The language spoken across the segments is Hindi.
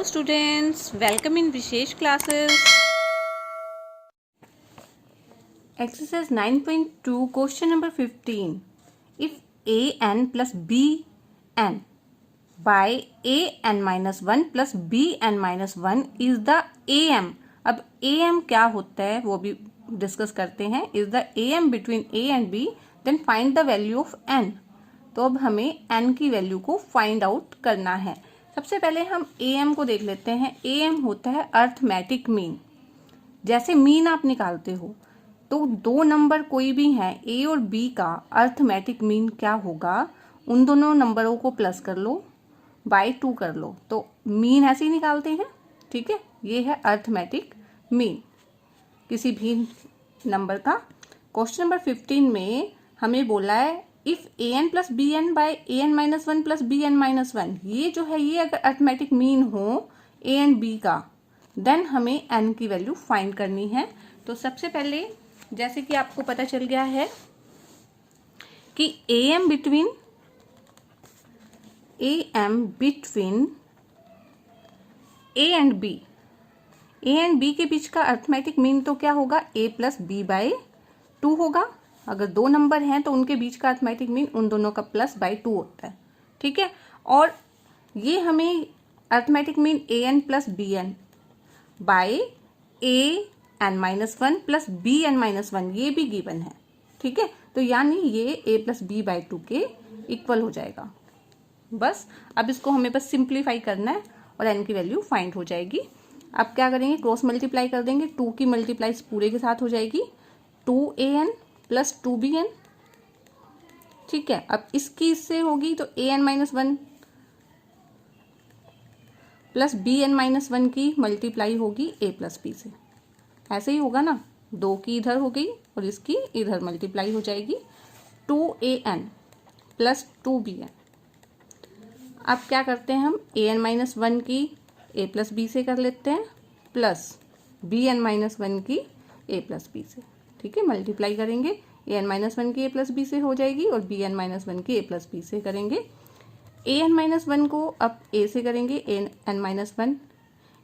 students, welcome in Vishesh classes. Exercise 9.2 question number 15. If an plus bn by an minus 1 plus bn minus 1 is the am. अब am क्या होता है वो भी डिस्कस करते हैं. Is the am between a and b, then find the value of n. तो अब हमें n की वैल्यू को फाइंड आउट करना है. सबसे पहले हम am को देख लेते हैं. am होता है अर्थमेटिक मीन. जैसे मीन आप निकालते हो तो दो नंबर कोई भी हैं a और b का अर्थमेटिक मीन क्या होगा, उन दोनों नंबरों को प्लस कर लो, बाय 2 कर लो, तो मीन ऐसे ही निकालते हैं. ठीक है, ये है अर्थमेटिक मीन किसी भी नंबर का. क्वेश्चन नंबर 15 में हमें बोला है if an plus B N by A N minus 1 plus B N minus 1, ये जो है ये अगर अर्थमेटिक मीन हो a एंड b का, देन हमें n की वैल्यू फाइंड करनी है. तो सबसे पहले जैसे कि आपको पता चल गया है कि am between a and b के बीच का अर्थमेटिक मीन तो क्या होगा, a प्लस बी बाई 2 होगा. अगर दो नंबर हैं तो उनके बीच का अर्थमेटिक मीन उन दोनों का प्लस बाई 2 होता है. ठीक है, और ये हमें arithmetic mean a n plus B N by a n minus 1 plus B N minus 1 ये भी गिवन है. ठीक है, तो यानी ये a प्लस बी बाई 2 के इक्वल हो जाएगा. बस अब इसको हमें बस सिंप्लीफाई करना है और n की वैल्यू फाइंड हो जाएगी. अब क्या करेंगे, क्रॉस मल्टीप्लाई कर देंगे. 2 की मल्टीप्लाई पूरे के साथ हो जाएगी, 2an प्लस 2bn. ठीक है, अब इसकी इससे होगी तो an minus 1 plus bn minus 1 की मल्टीप्लाई होगी a प्लस b से. ऐसे ही होगा ना, 2 की इधर हो गई और इसकी इधर मल्टीप्लाई हो जाएगी. 2an plus 2bn. अब क्या करते हैं हम, an माइनस 1 की a प्लस b से कर लेते हैं, प्लस bn माइनस 1 की a प्लस b से. ठीक है, मल्टीप्लाई करेंगे, an माइनस 1 की a प्लस बी से हो जाएगी और bn माइनस 1 की a प्लस बी से करेंगे. an माइनस 1 को अब a से करेंगे, an minus 1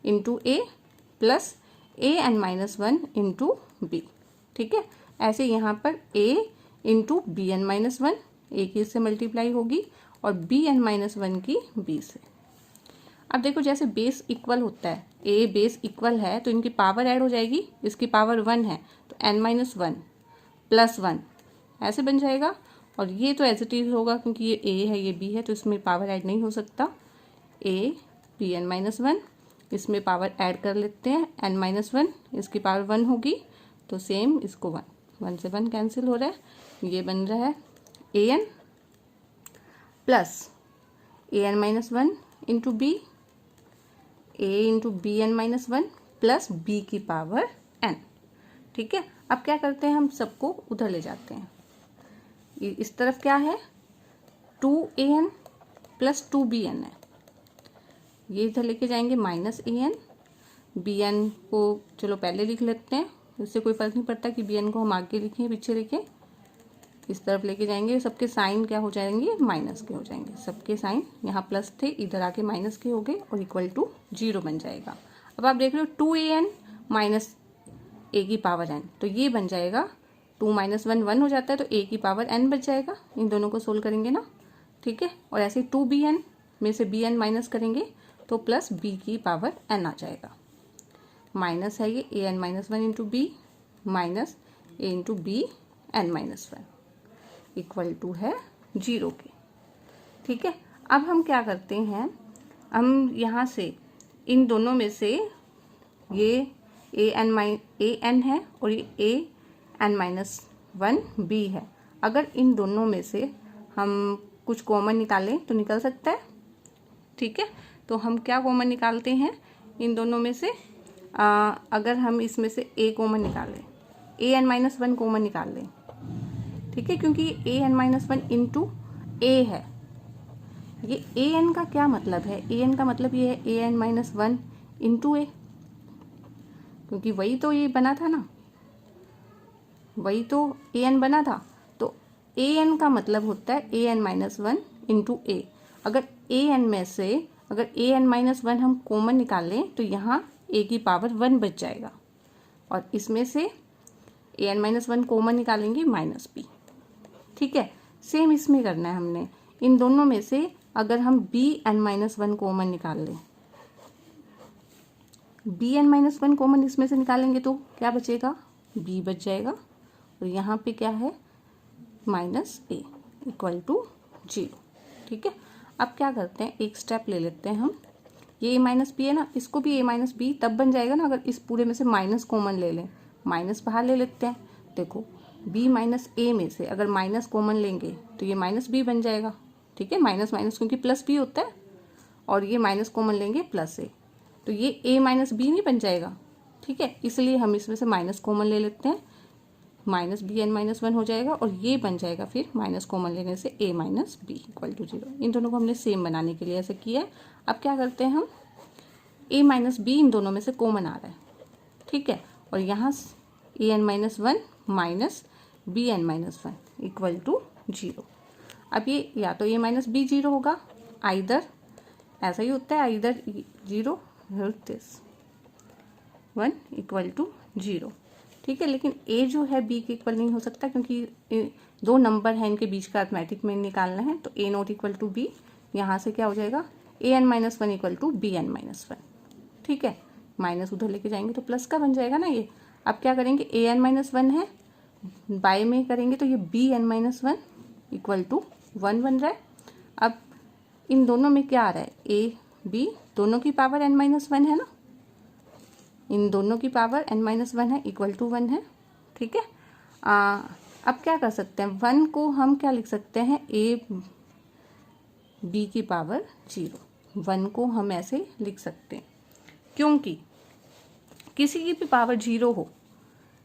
into a plus an minus 1 into b. ठीक है, ऐसे यहाँ पर a into bn minus 1, a की इससे मल्टीप्लाई होगी और bn माइनस 1 की b से. अब देखो जैसे बेस इक्वल होता है, a बेस इक्वल है तो इनकी पावर ऐड हो जाएगी. इसकी पावर 1 है तो n माइनस 1 प्लस 1 ऐसे बन जाएगा. और ये तो एज इट इज होगा क्योंकि ये a है ये b है तो इसमें पावर ऐड नहीं हो सकता. a bn माइनस 1, इसमें पावर ऐड कर लेते हैं, n माइनस 1, इसकी पावर 1 होगी तो सेम इसको 1 से 1 कैंसिल हो रहा है. ये बन रहा है an plus an minus 1 into b, a into b N minus 1 plus b की पावर n. ठीक है, अब क्या करते हैं, हम सबको उधर ले जाते हैं. इस तरफ क्या है, 2an प्लस 2bn है, ये इधर लेके जाएंगे माइनस an. bn को चलो पहले लिख लेते हैं, इससे कोई फर्क नहीं पड़ता कि bn को हम आगे लिखें पीछे लिखें. इस तरफ लेके जाएंगे, सबके साइन क्या हो जाएंगे, माइनस के हो जाएंगे. सबके साइन यहाँ प्लस थे, इधर आके माइनस के हो गए और इक्वल टू 0 बन जाएगा. अब आप देख रहे हो 2an माइनस a की पावर n, तो ये बन जाएगा 2 माइनस 1 1 हो जाता है तो a की पावर n बच जाएगा. इन दोनों को सोल्व करेंगे ना. ठीक है, और ऐसे 2bn में से bn माइनस करेंगे तो प्लस b की पावर n आ जाएगा. माइनस है ये an minus 1 into b minus a into b n minus 1 equal to है 0 के. ठीक है, अब हम क्या करते हैं, हम यहाँ से इन दोनों में से ये an है और ये an माइनस 1 b है. अगर इन दोनों में से हम कुछ कॉमन निकालें तो निकल सकता है. ठीक है, तो हम क्या कॉमन निकालते हैं इन दोनों में से, अगर हम इसमें से a कॉमन निकालें, an माइनस 1 कॉमन निकाल लें. ठीक है, क्योंकि an माइनस 1 इंटू a है. ये an का क्या मतलब है, an का मतलब ये है an माइनस 1 इंटू a, क्योंकि वही तो ये बना था ना, वही तो an बना था. तो an का मतलब होता है an माइनस 1 इंटू a. अगर an में से अगर an-1 हम कॉमन निकाल लें तो यहाँ a की पावर 1 बच जाएगा, और इसमें से an-1 कॉमन निकालेंगे -b। ठीक है, सेम इसमें करना है हमने। इन दोनों में से अगर हम bn-1 कॉमन निकाल लें, bn-1 कॉमन इसमें से निकालेंगे तो क्या बचेगा, b बच जाएगा, और यहाँ पे क्या है -a इक्वल टू 0। ठीक है, अब क्या करते हैं, एक स्टेप ले लेते हैं हम। ये a माइनस बी है ना, इसको भी a माइनस बी तब बन जाएगा ना अगर इस पूरे में से माइनस कॉमन ले लें। माइनस बाहर ले लेते हैं। देखो b माइनस a में से अगर माइनस कॉमन लेंगे तो ये माइनस b बन जाएगा। ठीक है, माइनस माइनस क्योंकि प्लस b होता है, और ये माइनस कॉमन लेंगे प्लस a, तो ये a माइनस बी नहीं बन जाएगा। ठीक है, इसलिए हम इसमें से माइनस कॉमन ले लेते हैं, माइनस bn-1 हो जाएगा, और ये बन जाएगा फिर माइनस कॉमन लेने से a minus b equal to 0। इन दोनों को हमने सेम बनाने के लिए ऐसे किया है। अब क्या करते हैं हम, a माइनस बी इन दोनों में से कॉमन आ रहा है। ठीक है, और यहाँ an-1 minus bn-1 equal to 0। अब ये या तो a माइनस बी 0 होगा, आइदर ऐसा ही होता है, आइदर 0 दिस 1 इक्वल टू 0। ठीक है, लेकिन a जो है b के इक्वल नहीं हो सकता क्योंकि दो नंबर हैं, इनके बीच का अर्थमेटिक में निकालना है। तो a not equal to b, यहाँ से क्या हो जाएगा an-1 इक्वल टू bn-1। ठीक है, माइनस उधर लेके जाएंगे तो प्लस का बन जाएगा ना ये। अब क्या करेंगे, an-1 है, बाय में करेंगे तो ये bn-1 इक्वल टू 1 बन रहा है। अब इन दोनों में क्या आ रहा है, a b दोनों की पावर n-1 है ना, इन दोनों की पावर n-1 है इक्वल टू 1 है। ठीक है, अब क्या कर सकते हैं, 1 को हम क्या लिख सकते हैं, a b की पावर 0। 1 को हम ऐसे लिख सकते हैं क्योंकि किसी की भी पावर 0 हो,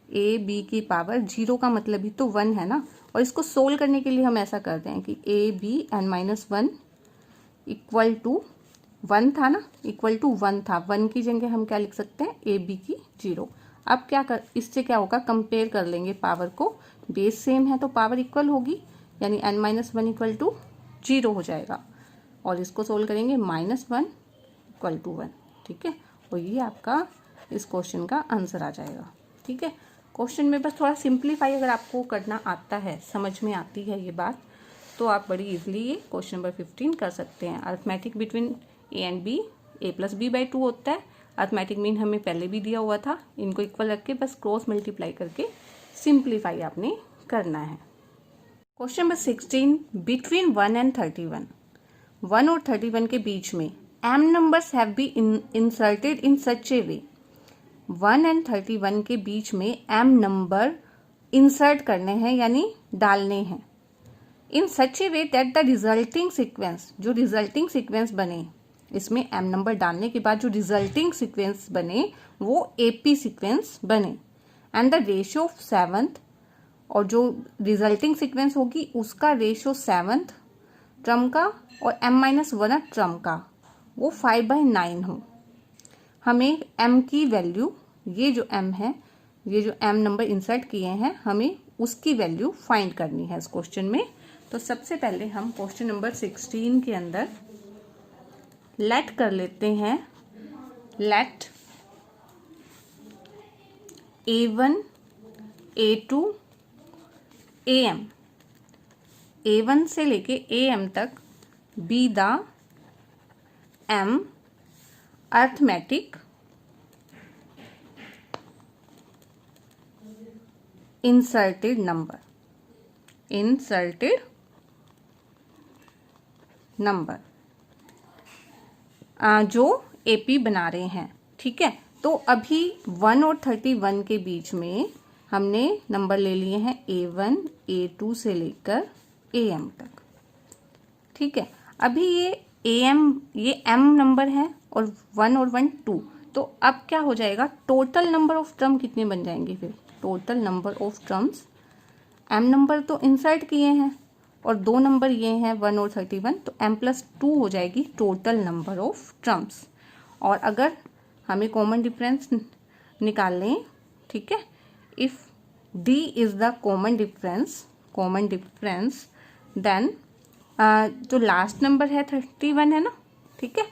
a b की पावर 0 का मतलब ही तो 1 है ना। और इसको सोल्व करने के लिए हम ऐसा करते हैं कि a b n-1 equal to 1 था ना, इक्वल टू 1 था, 1 की जगह हम क्या लिख सकते हैं, ए बी की 0। अब क्या कर, इससे क्या होगा, कंपेयर कर लेंगे पावर को, बेस सेम है तो पावर इक्वल होगी, यानी n-1 इक्वल टू 0 हो जाएगा। और इसको सोल्व करेंगे -1 इक्वल टू 1। ठीक है, और ये आपका इस क्वेश्चन का आंसर आ जाएगा। ठीक है, क्वेश्चन में बस थोड़ा सिंप्लीफाई अगर आपको करना आता है, समझ में आती है ये बात, तो आप बड़ी इजीली ये क्वेश्चन नंबर 15 कर सकते हैं। Arithmetic between a and b, a plus b by 2 होता है। अरिथमेटिक मीन हमें पहले भी दिया हुआ था, इनको इक्वल रख के बस क्रॉस मल्टीप्लाई करके सिंप्लीफाई आपने करना है। क्वेश्चन नंबर 16, बिटवीन 1 एंड 31, 1 और 31 के बीच में m numbers have been inserted in such a way. 1 and 31 के बीच में m नंबर इंसर्ट करने हैं यानी डालने हैं, in such a way that the resulting sequence, जो रिजल्टिंग सीक्वेंस बने, इसमें m नंबर डालने के बाद जो रिजल्टिंग सीक्वेंस बने वो AP सीक्वेंस बने, and the ratio of 7th, और जो रिजल्टिंग सीक्वेंस होगी उसका रेशियो 7th टर्म का और m-1 टर्म का वो 5/9 हो। हमें m की वैल्यू, ये जो m है, ये जो m नंबर इंसर्ट किए हैं, हमें उसकी वैल्यू फाइंड करनी है इस क्वेश्चन में। तो सबसे पहले हम क्वेश्चन नंबर 16 के अंदर लेट कर लेते हैं, late a1 a2 am, a1 से लेके am तक be the m arithmetic inserted number, inserted number जो AP बना रहे हैं। ठीक है, तो अभी 1 और 31 के बीच में हमने नंबर ले लिए हैं A1 A2 से लेकर AM तक। ठीक है, अभी ये M नंबर है और 1 और 1 2, तो अब क्या हो जाएगा, टोटल नंबर ऑफ टर्म कितने बन जाएंगे, फिर total number of terms, M number तो इंसर्ट किए हैं और दो नंबर ये हैं 1 और 31, तो m+2 हो जाएगी टोटल नंबर ऑफ टर्म्स। और अगर हमें कॉमन डिफरेंस निकालें, ठीक है, if d is the common difference then जो लास्ट नंबर है 31 है ना, ठीक है,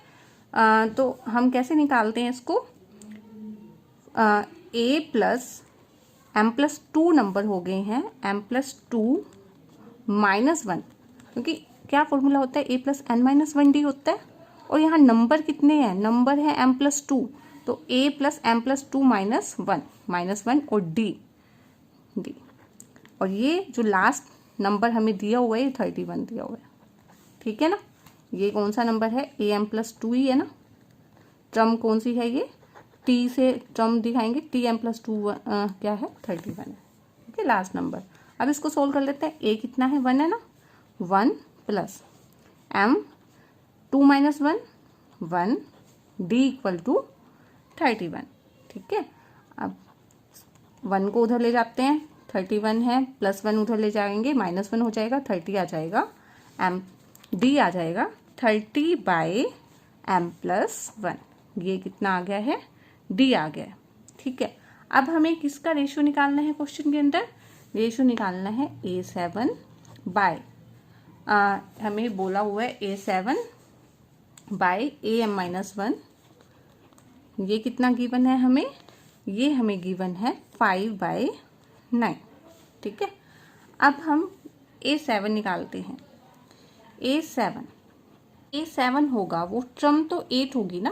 तो हम कैसे निकालते हैं इसको, a प्लस m+2 नंबर हो गए हैं m+2 -1, क्योंकि क्या फॉर्मूला होता है, a + n-1d होता है, और यहाँ नंबर कितने हैं, नंबर है m+2, तो a + m+2 -1 और d, और ये जो लास्ट नंबर हमें दिया हुआ है 31 दिया हुआ है, ठीक है ना। ये कौन सा नंबर है, am+2 ही है ना, टर्म कौन सी है ये, t से टर्म दिखाएंगे, tm+2 क्या है 31 है, ठीक है, लास्ट नंबर। अब इसको सोल्व कर लेते हैं, a कितना है 1 है ना, 1 + m2 - 1 d = 31, ठीक है। अब 1 को उधर ले जाते हैं, 31 है, +1 उधर ले जाएंगे, -1 हो जाएगा, 30 आ जाएगा, d आ जाएगा 30/m+1, ये कितना आ गया है, d आ गया है, ठीक है। अब हमें किसका रेशियो निकालना है, क्वेश्चन के अंदर रेशियो निकालना है a7 बाय, हमें बोला हुआ है a7 बाय am-1, ये कितना गिवन है हमें, ये हमें गिवन है 5/9, ठीक है। अब हम a7 निकालते हैं, a7 होगा, वो टर्म तो 8 होगी ना,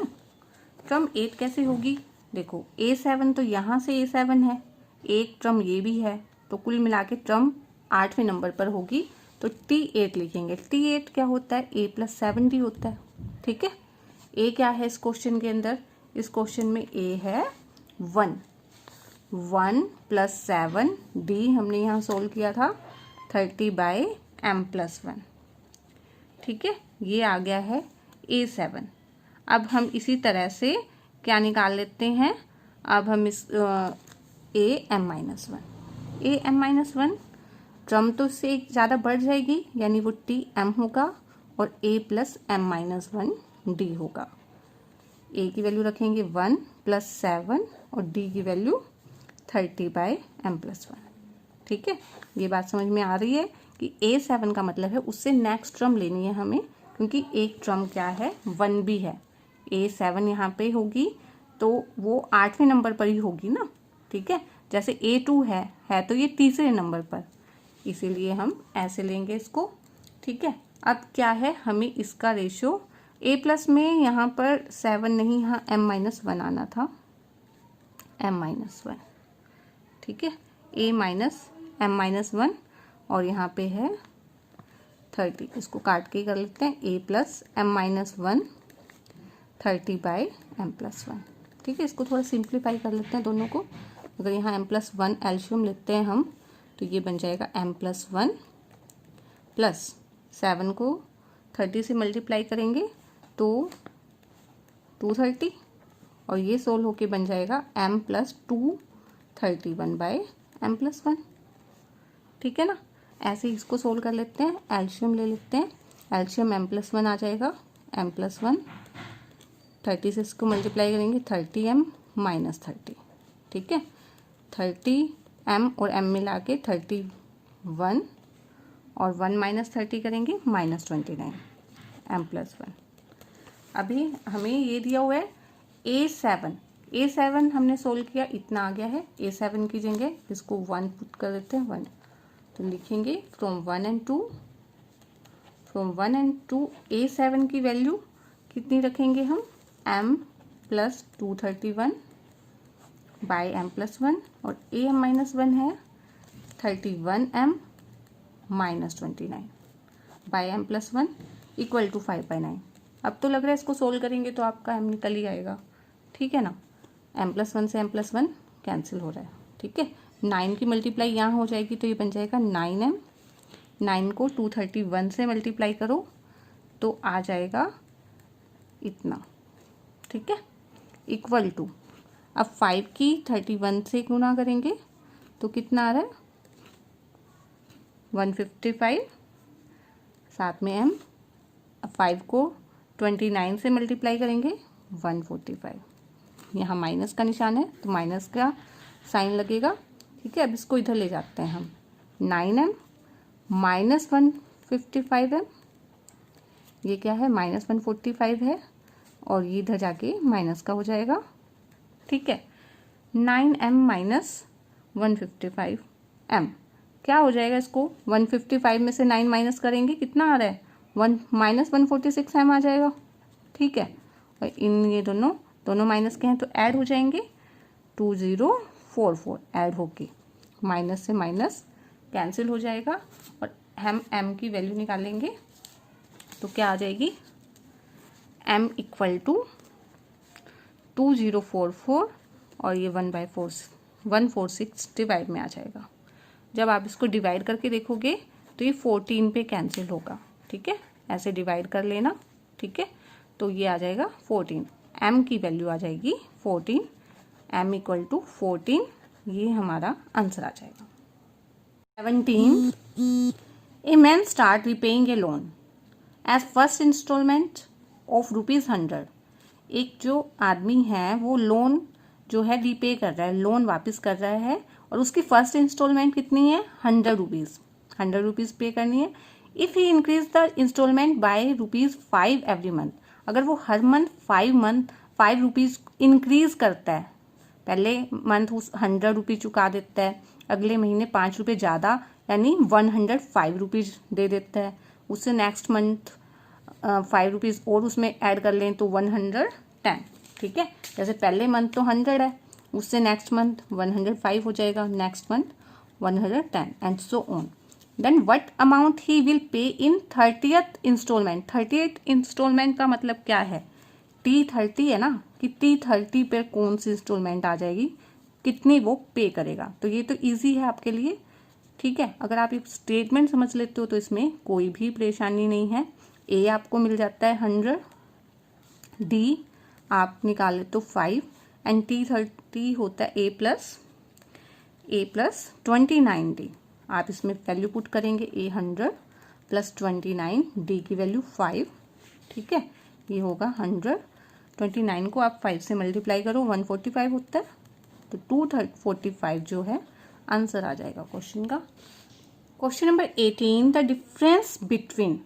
टर्म 8 कैसे होगी, देखो a7 तो यहाँ से a7 है, एक टर्म ये भी है, तो कुल मिला के टर्म 8वें नंबर पर होगी, तो t8 लिखेंगे। t8 क्या होता है, a + 7d होता है, ठीक है। a क्या है इस क्वेश्चन के अंदर, इस क्वेश्चन में a है 1 + 7d, हमने यहाँ सोल्व किया था 30/m+1, ठीक है, ये आ गया है a7। अब हम इसी तरह से क्या निकाल लेते हैं, अब हम इस am-1 टर्म तो इससे एक ज़्यादा बढ़ जाएगी, यानी वो tm होगा और a + m-1d होगा। a की वैल्यू रखेंगे 1 + 7 और d की वैल्यू 30/m+1, ठीक है। ये बात समझ में आ रही है कि a7 का मतलब है उससे नेक्स्ट टर्म लेनी है हमें, क्योंकि एक टर्म क्या है 1 भी है, a7 यहाँ पे होगी तो वो 8वें नंबर पर ही होगी ना, ठीक है। जैसे a2 है तो ये तीसरे नंबर पर, इसीलिए हम ऐसे लेंगे इसको, ठीक है। अब क्या है, हमें इसका रेशियो a+ में यहाँ पर 7 नहीं, यहाँ m-1 आना था, m-1, ठीक है, a - m-1 और यहाँ पे है 30, इसको काट के कर लेते हैं, a + m-1 30/m+1, ठीक है। इसको थोड़ा सिंप्लीफाई कर लेते हैं दोनों को, अगर यहाँ m+1 एल्शियम लेते हैं हम, तो ये बन जाएगा m+1 + 7 को 30 से मल्टीप्लाई करेंगे तो 230, और ये सोल्व होके बन जाएगा m+2 31/m+1, ठीक है ना। ऐसे ही इसको सोल्व कर लेते हैं, एल्शियम ले लेते हैं, एल्शियम m+1 आ जाएगा, m+1 30 से इसको मल्टीप्लाई करेंगे 30m - 30, ठीक है, 30m और m मिला के 31 और 1 - 30 करेंगे -29 m+1। अभी हमें ये दिया हुआ है a7 हमने सोल्व किया, इतना आ गया है, a7 की जगह इसको 1 पुट कर देते हैं, 1, तो लिखेंगे फ्रॉम 1 and 2 a7 की वैल्यू कितनी रखेंगे हम, m+2 31 बाय m+1 और am-1 है 31m - 29 बाय m+1 = 5/9। अब तो लग रहा है इसको सोल्व करेंगे तो आपका m निकल ही आएगा, ठीक है ना, m+1 से m+1 कैंसिल हो रहा है, ठीक है। 9 की मल्टीप्लाई यहाँ हो जाएगी तो ये बन जाएगा 9m, 9 को 231 से मल्टीप्लाई करो तो आ जाएगा इतना, ठीक है, = अब 5 की 31 से गुना करेंगे तो कितना आ रहा है 155, साथ में m, अब 5 को 29 से मल्टीप्लाई करेंगे 145, यहाँ माइनस का निशान है तो माइनस का साइन लगेगा, ठीक है। अब इसको इधर ले जाते हैं हम, 9m - 155m, ये क्या है -145 है, और ये इधर जाके माइनस का हो जाएगा, ठीक है। 9m माइनस 155m क्या हो जाएगा, इसको 155 में से 9 माइनस करेंगे, कितना आ रहा है, 1 माइनस 146m आ जाएगा, ठीक है। और इन ये दोनों माइनस के हैं तो ऐड हो जाएंगे, 2044 ऐड होके माइनस से माइनस कैंसिल हो जाएगा और हम m की वैल्यू निकालेंगे तो क्या आ जाएगी, m इक्वल टू 2044 और ये 1/146 डिवाइड में आ जाएगा। जब आप इसको डिवाइड करके देखोगे तो ये 14 पे कैंसिल होगा, ठीक है। ऐसे डिवाइड कर लेना, ठीक है। तो ये आ जाएगा 14, m की वैल्यू आ जाएगी 14, m इक्वल टू 14, ये हमारा आंसर आ जाएगा। 17 a man start repaying a loan as first instalment of ₹100। एक जो आदमी है वो लोन जो है रीपे कर रहा है, लोन वापस कर रहा है और उसकी फर्स्ट इंस्टॉलमेंट कितनी है, 100 रुपीज़ पे करनी है। If he increase the instalment by ₹5 every month, अगर वो हर मंथ 5 रुपीज़ इंक्रीज करता है, पहले मंथ उस 100 रुपये चुका देता है, अगले महीने 5 रुपये ज़्यादा यानी 105 रुपीज़ दे देता है, उससे नेक्स्ट मंथ 5 रुपीज़ और उसमें ऐड कर लें तो 110, ठीक है। जैसे पहले मंथ तो 100 है, उससे नेक्स्ट मंथ 105 हो जाएगा, next month 110 and so on. Then what amount he will pay in 30th instalment. 30th instalment का मतलब क्या है, T30 है ना, कि T30 पे कौन सी इंस्टॉलमेंट आ जाएगी, कितनी वो पे करेगा। तो ये तो इजी है आपके लिए, ठीक है। अगर आप ये स्टेटमेंट समझ लेते हो तो इसमें कोई भी परेशानी नहीं है। ए आपको मिल जाता है 100, डी आप निकाले तो 5 एंड T30 होता है A प्लस 29D। आप इसमें वैल्यू पुट करेंगे, A 100 प्लस 29, D की वैल्यू 5, ठीक है। ये होगा 100, 29 को आप 5 से मल्टीप्लाई करो 145 होता है, तो 245 जो है आंसर आ जाएगा क्वेश्चन का। Question number 18, the difference between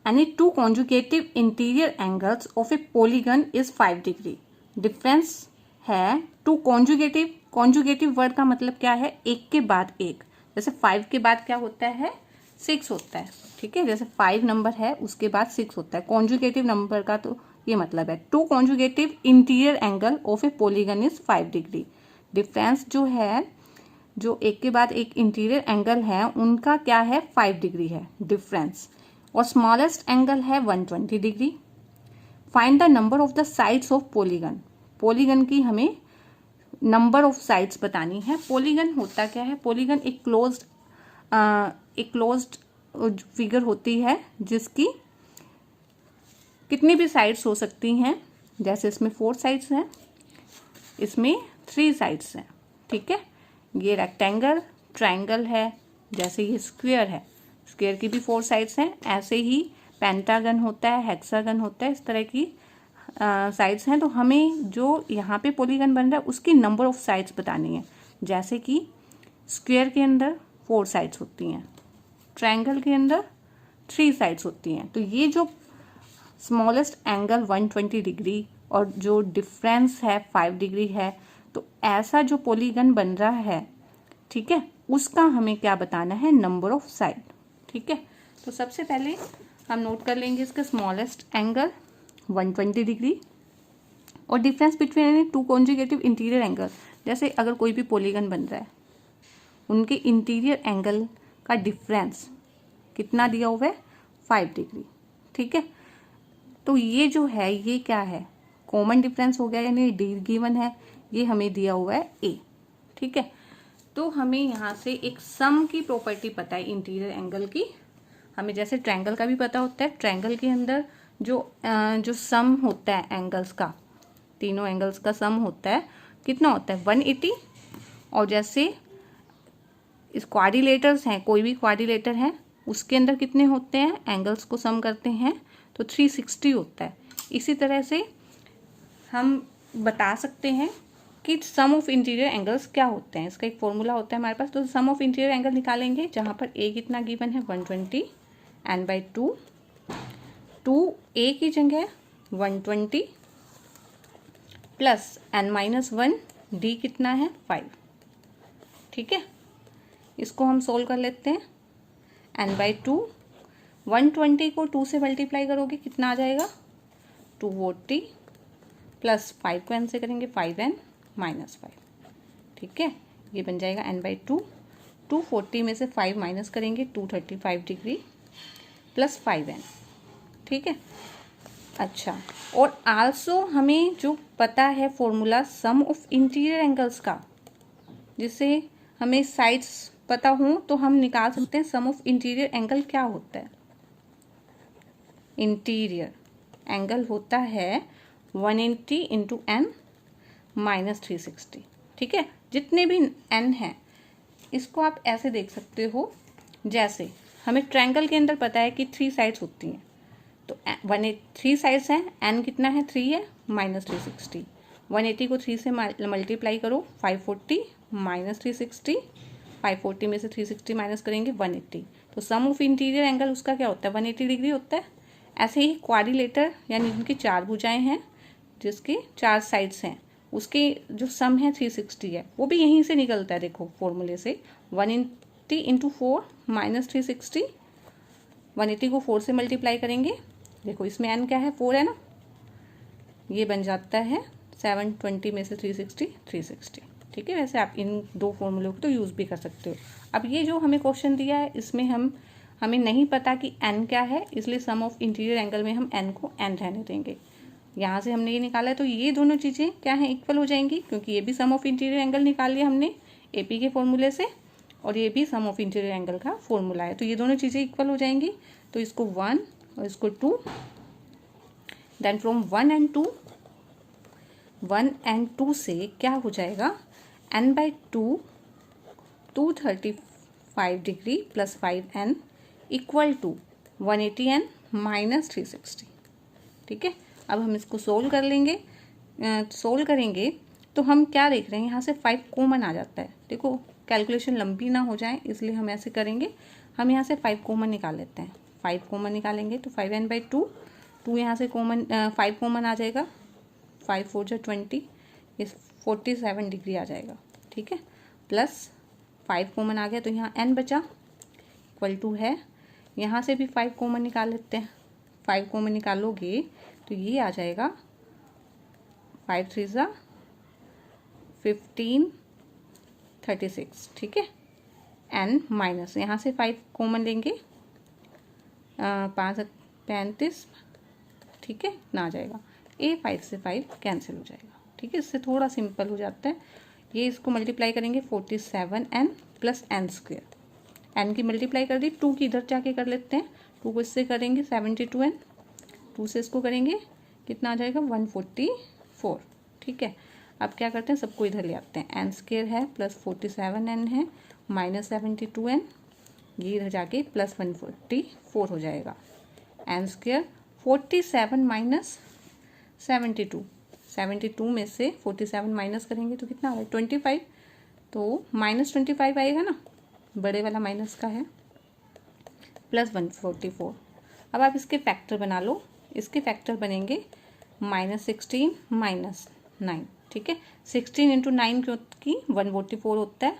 any two conjugative interior angles of a polygon is 5 degree. Difference है टू कॉन्जुगेटिव, कॉन्जुगेटिव वर्ड का मतलब क्या है, एक के बाद एक, जैसे 5 के बाद क्या होता है, 6 होता है, ठीक है। जैसे 5 नंबर है उसके बाद 6 होता है, कॉन्जुगेटिव नंबर का तो ये मतलब है two conjugative interior angle of a polygon is 5 degree. Difference जो है, जो एक के बाद एक इंटीरियर एंगल है उनका क्या है, 5 डिग्री है डिफरेंस, और स्मॉलेस्ट एंगल है 120 degree. Find the number of the sides of polygon. Polygon की हमें नंबर ऑफ साइड्स बतानी है। पॉलीगन होता क्या है, पॉलीगन एक क्लोज्ड फिगर होती है जिसकी कितनी भी साइड्स हो सकती हैं, जैसे इसमें 4 साइड्स हैं, इसमें 3 साइड्स हैं, ठीक है। ये रेक्टेंगल, ट्रायंगल है, जैसे ये स्क्वायर है, स्क्वायर की भी 4 साइड्स हैं, ऐसे ही पेंटागन होता है, हेक्सागन होता है, इस तरह की साइड्स हैं। तो हमें जो यहाँ पे पॉलीगन बन रहा है उसकी नंबर ऑफ साइड्स बतानी है। जैसे कि स्क्वायर के अंदर 4 साइड्स होती हैं, ट्रायंगल के अंदर 3 साइड्स होती हैं। तो ये जो स्मॉलेस्ट एंगल 120 डिग्री और जो डिफरेंस है 5 डिग्री है, तो ऐसा जो पॉलीगन बन रहा है, ठीक है, उसका हमें क्या बताना है, नंबर ऑफ साइड, ठीक है। तो सबसे पहले हम नोट कर लेंगे इसका स्मॉलेस्ट एंगल 120 डिग्री और difference between any two conjugative interior angle. जैसे अगर कोई भी पॉलीगन बन रहा है, उनके इंटीरियर एंगल का डिफरेंस कितना दिया हुआ है, 5 डिग्री, ठीक है। तो ये जो है ये क्या है, कॉमन डिफरेंस हो गया, यानी डी गिवन है, ये हमें दिया हुआ है ए, ठीक है। तो हमें यहाँ से एक सम की प्रॉपर्टी पता है इंटीरियर एंगल की। हमें जैसे ट्रायंगल का भी पता होता है, ट्रायंगल के अंदर जो सम होता है एंगल्स का, तीनों एंगल्स का सम होता है, कितना होता है, 180। और जैसे इस क्वाड्रिलेटर्स हैं, कोई भी क्वाड्रिलेटर है, उसके अंदर कितने होते हैं, एंगल्स को सम करते हैं तो 360 होता है। इसी तरह से हम बता सकते हैं कि सम ऑफ इंटीरियर एंगल्स क्या होते हैं, इसका एक फॉर्मूला होता है हमारे पास। तो सम ऑफ इंटीरियर एंगल निकालेंगे, जहाँ पर ए कितना गिवन है 120 n/2, 2 ए की जगह 120 प्लस n-1, d कितना है 5, ठीक है। इसको हम सोल्व कर लेते हैं। n/2, 120 को 2 से मल्टीप्लाई करोगे कितना आ जाएगा 240 प्लस 5 को n से करेंगे 5n माइनस 5, ठीक है। ये बन जाएगा n/2, 240 में से 5 माइनस करेंगे 235 डिग्री प्लस 5n, ठीक है। अच्छा, और आल्सो हमें जो पता है formula some of interior angles का, जिससे हमें साइड्स पता हो तो हम निकाल सकते हैं सम ऑफ इंटीरियर एंगल क्या होता है। इंटीरियर एंगल होता है 180 इंटू n माइनस 360, ठीक है। जितने भी n हैं इसको आप ऐसे देख सकते हो, जैसे हमें ट्रायंगल के अंदर पता है कि 3 साइड्स होती हैं, तो 3 साइड्स हैं, n कितना है 3 है माइनस 360, 180 को 3 से मल्टीप्लाई करो 540 माइनस 360, 540 में से 360 माइनस करेंगे 180, तो सम ऑफ इंटीरियर एंगल उसका क्या होता है 180 डिग्री होता है। ऐसे ही क्वाड्रिलेटर यानी जिनकी 4 भुजाएं हैं, जिसके 4 साइड्स हैं, उसके जो सम है 360 है, वो भी यहीं से निकलता है। देखो फॉर्मूले से 180 इंटू 4 माइनस 360, 180 को 4 से मल्टीप्लाई करेंगे, देखो इसमें n क्या है 4 है ना, ये बन जाता है 720 में से 360 360, ठीक है। वैसे आप इन दो फॉर्मूलों को तो यूज़ भी कर सकते हो। अब ये जो हमें क्वेश्चन दिया है इसमें हमें नहीं पता कि n क्या है, इसलिए सम ऑफ इंटीरियर एंगल में हम n को n रहने देंगे। यहाँ से हमने ये निकाला है तो ये दोनों चीज़ें क्या हैं इक्वल हो जाएंगी, क्योंकि ये भी सम ऑफ इंटीरियर एंगल निकाल लिया हमने AP के फॉर्मूले से, और ये भी सम ऑफ इंटीरियर एंगल का फॉर्मूला है, तो ये दोनों चीज़ें इक्वल हो जाएंगी। तो इसको 1 और इसको 2, देन फ्रॉम 1 and 2 से क्या हो जाएगा n/2 235 degree plus 5n equal to 180n minus 360, ठीक है। अब हम इसको सोल्व कर लेंगे, सोल्व करेंगे तो हम क्या देख रहे हैं यहाँ से 5 कॉमन आ जाता है। देखो कैलकुलेशन लंबी ना हो जाए इसलिए हम ऐसे करेंगे, हम यहाँ से 5 कॉमन निकाल लेते हैं। 5 कॉमन निकालेंगे तो 5n/2, 2 यहाँ से कॉमन 5 कॉमन आ जाएगा, 5 4 जा 20, इस 47 डिग्री आ जाएगा, ठीक है। प्लस 5 कॉमन आ गया तो यहाँ n बचा इक्वल टू है, यहाँ से भी 5 कॉमन निकाल लेते हैं। 5 कॉमन निकालोगे तो ये आ जाएगा 5 3 जा 15 36, ठीक है। n माइनस यहाँ से 5 कॉमन लेंगे 5 35, ठीक है, ना आ जाएगा a 5 से 5 कैंसिल हो जाएगा, ठीक है। इससे थोड़ा सिंपल हो जाता है। ये इसको मल्टीप्लाई करेंगे 47n प्लस n², n की मल्टीप्लाई कर दी, 2 की इधर जाके कर लेते हैं, 2 को इससे करेंगे 72n, 2 से इसको करेंगे कितना आ जाएगा 144, ठीक है। अब क्या करते हैं सबको इधर ले आते हैं, n² है प्लस 47n है माइनस 72n, ये इधर जाके प्लस 144 हो जाएगा। n² 47 माइनस 72 में से 47 माइनस करेंगे तो कितना आ रहा है 25, तो माइनस 25 आएगा ना, बड़े वाला माइनस का है, प्लस 144। अब आप इसके फैक्टर बना लो, इसके फैक्टर बनेंगे -16 माइनस 9, ठीक है। 16 इंटू 9 की 144 होता है,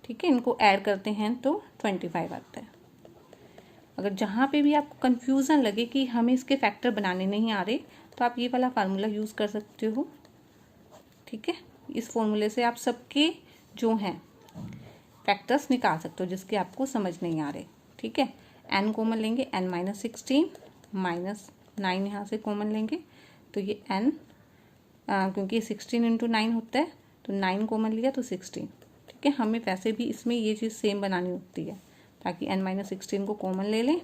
ठीक है। इनको ऐड करते हैं तो 25 आता है। अगर जहाँ पे भी आपको कन्फ्यूज़न लगे कि हमें इसके फैक्टर बनाने नहीं आ रहे तो आप ये वाला फार्मूला यूज़ कर सकते हो, ठीक है। इस फॉर्मूले से आप सबके जो हैं फैक्टर्स निकाल सकते हो जिसके आपको समझ नहीं आ रहे, ठीक है। n कॉमन लेंगे, n माइनस 16 माइनस 9 यहाँ से कॉमन लेंगे तो ये n, क्योंकि 16 इंटू 9 होता है तो 9 कॉमन लिया तो 16, ठीक है। हमें वैसे भी इसमें ये चीज़ सेम बनानी होती है ताकि n माइनस 16 को कॉमन ले लें,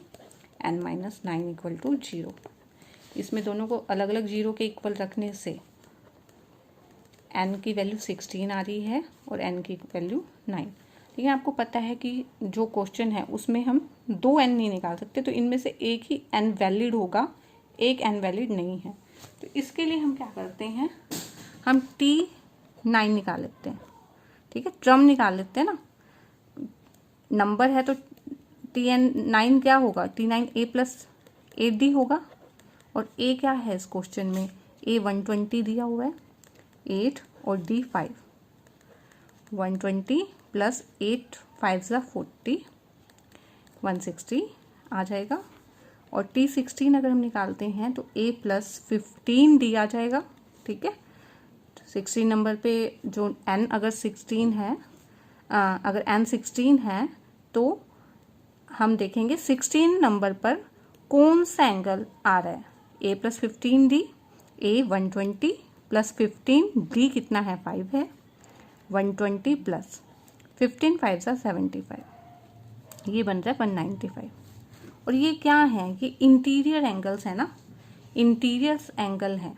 n माइनस 9 इक्वल टू 0। इसमें दोनों को अलग अलग 0 के इक्वल रखने से n की वैल्यू 16 आ रही है और n की वैल्यू 9। लेकिन आपको पता है कि जो क्वेश्चन है उसमें हम 2 n नहीं निकाल सकते, तो इनमें से एक ही n वैलिड होगा, एक n वैलिड नहीं है। तो इसके लिए हम क्या करते हैं, हम T9 निकाल लेते हैं, ठीक है। टर्म निकाल लेते हैं ना, नंबर है तो Tn9 क्या होगा, T9 a प्लस 8d होगा, और ए क्या है इस क्वेश्चन में, ए 120 दिया हुआ है, 8 और डी 5, 120 प्लस 8 5 ज़ा 40, 160 आ जाएगा। और टी 16 अगर हम निकालते हैं तो ए प्लस 15 डी आ जाएगा। ठीक है, 16 नंबर पे जो एन अगर 16 है, अगर एन 16 है तो हम देखेंगे 16 नंबर पर कौन सा एंगल आ रहा है। ए प्लस 15 डी, ए 120 प्लस 15 डी कितना है 5 है, 120 प्लस 15 5 सा 75, ये बन रहा है 195। और ये क्या है, ये इंटीरियर एंगल्स है ना, इंटीरियर एंगल है,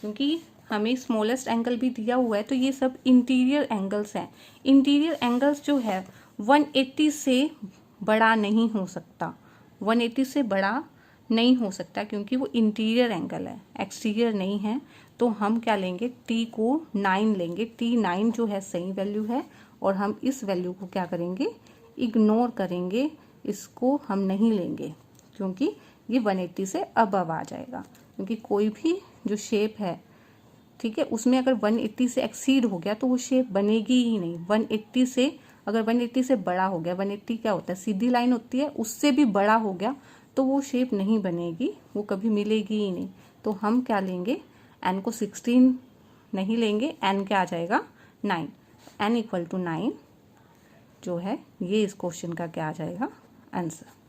क्योंकि हमें स्मॉलेस्ट एंगल भी दिया हुआ है तो ये सब इंटीरियर एंगल्स हैं। इंटीरियर एंगल्स जो है 180 से बड़ा नहीं हो सकता, 180 से बड़ा नहीं हो सकता क्योंकि वो इंटीरियर एंगल है, एक्सटीरियर नहीं है। तो हम क्या लेंगे, टी को 9 लेंगे, टी 9 जो है सही वैल्यू है और हम इस वैल्यू को क्या करेंगे, इग्नोर करेंगे, इसको हम नहीं लेंगे क्योंकि ये 180 से अबव आ जाएगा। क्योंकि कोई भी जो शेप है, ठीक है, उसमें अगर 180 से एक्सीड हो गया तो वो शेप बनेगी ही नहीं। 180 से अगर 180 से बड़ा हो गया, 180 क्या होता है, सीधी लाइन होती है, उससे भी बड़ा हो गया तो वो शेप नहीं बनेगी, वो कभी मिलेगी ही नहीं। तो हम क्या लेंगे, एन को 16 नहीं लेंगे, एन क्या आ जाएगा 9, एन इक्वल टू 9 जो है ये इस क्वेश्चन का क्या आ जाएगा आंसर।